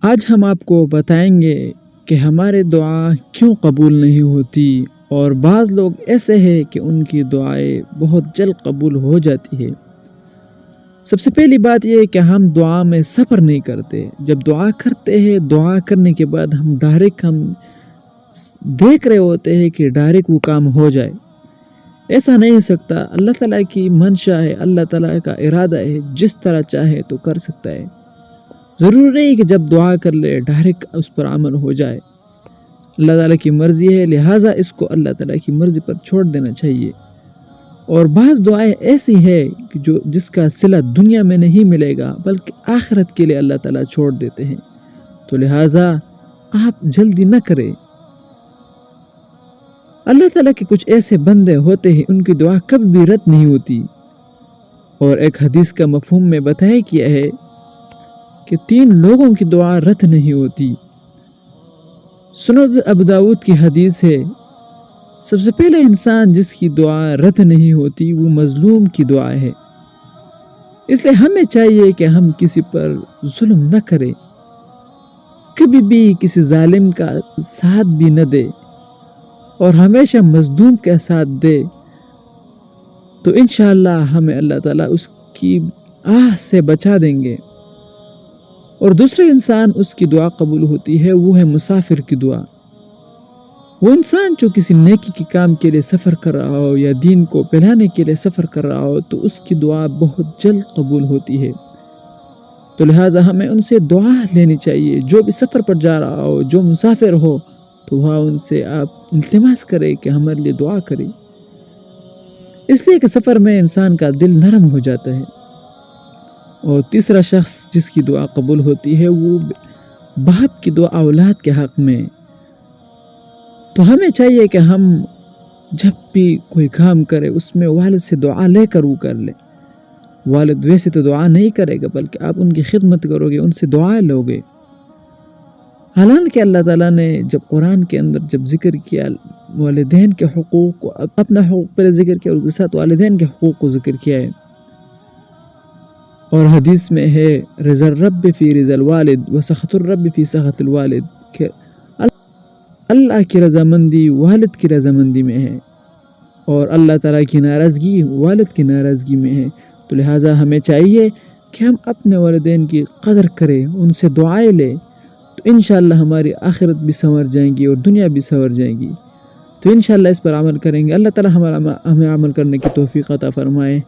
آج ہم آپ کو بتائیں گے کہ ہمارے دعا کیوں قبول نہیں ہوتی، اور بعض لوگ ایسے ہیں کہ ان کی دعائیں بہت جلد قبول ہو جاتی ہے۔ سب سے پہلی بات یہ ہے کہ ہم دعا میں صبر نہیں کرتے۔ جب دعا کرتے ہیں، دعا کرنے کے بعد ہم دیکھ رہے ہوتے ہیں کہ ڈائریکٹ وہ کام ہو جائے۔ ایسا نہیں سکتا، اللہ تعالیٰ کی منشا ہے، اللہ تعالیٰ کا ارادہ ہے، جس طرح چاہے تو کر سکتا ہے۔ ضرور نہیں کہ جب دعا کر لے ڈائریکٹ اس پر عمل ہو جائے۔ اللہ تعالیٰ کی مرضی ہے، لہٰذا اس کو اللہ تعالیٰ کی مرضی پر چھوڑ دینا چاہیے۔ اور بعض دعائیں ایسی ہے کہ جس کا صلہ دنیا میں نہیں ملے گا بلکہ آخرت کے لیے اللہ تعالیٰ چھوڑ دیتے ہیں، تو لہٰذا آپ جلدی نہ کریں۔ اللہ تعالیٰ کے کچھ ایسے بندے ہوتے ہیں ان کی دعا کبھی بھی رد نہیں ہوتی، اور ایک حدیث کا مفہوم میں بتایا کیا ہے کہ 3 لوگوں کی دعا رد نہیں ہوتی۔ سنن ابو داؤد کی حدیث ہے، سب سے پہلے انسان جس کی دعا رد نہیں ہوتی وہ مظلوم کی دعا ہے۔ اس لیے ہمیں چاہیے کہ ہم کسی پر ظلم نہ کریں، کبھی بھی کسی ظالم کا ساتھ بھی نہ دے، اور ہمیشہ مظلوم کا ساتھ دے، تو انشاءاللہ ہمیں اللہ تعالیٰ اس کی آہ سے بچا دیں گے۔ اور دوسرے انسان اس کی دعا قبول ہوتی ہے، وہ ہے مسافر کی دعا۔ وہ انسان جو کسی نیکی کے کام کے لیے سفر کر رہا ہو یا دین کو پھیلانے کے لیے سفر کر رہا ہو، تو اس کی دعا بہت جلد قبول ہوتی ہے۔ تو لہٰذا ہمیں ان سے دعا لینی چاہیے۔ جو بھی سفر پر جا رہا ہو، جو مسافر ہو، تو وہاں ان سے آپ التماس کریں کہ ہمارے لیے دعا کریں، اس لیے کہ سفر میں انسان کا دل نرم ہو جاتا ہے۔ اور تیسرا شخص جس کی دعا قبول ہوتی ہے وہ باپ کی دعا اولاد کے حق میں۔ تو ہمیں چاہیے کہ ہم جب بھی کوئی کام کرے اس میں والد سے دعا لے کر وہ کر لے۔ والد ویسے تو دعا نہیں کرے گا، بلکہ آپ ان کی خدمت کرو گے، ان سے دعائیں لو گے۔ حالانکہ اللہ تعالیٰ نے جب قرآن کے اندر جب ذکر کیا والدین کے حقوق کو، اپنا حقوق پہلے ذکر کیا اور اس کے ساتھ والدین کے حقوق کو ذکر کیا ہے۔ اور حدیث میں ہے رضا الرب فی رضا الوالد و سخط الرب فی سخط الوالد، کہ اللہ کی رضامندی والد کی رضامندی میں ہے، اور اللہ تعالیٰ کی ناراضگی والد کی ناراضگی میں ہے۔ تو لہٰذا ہمیں چاہیے کہ ہم اپنے والدین کی قدر کریں، ان سے دعائیں لیں، تو انشاءاللہ ہماری آخرت بھی سنور جائیں گی اور دنیا بھی سنور جائے گی۔ تو انشاءاللہ اس پر عمل کریں گے۔ اللہ تعالیٰ ہمیں عمل کرنے کی توفیق عطا فرمائے۔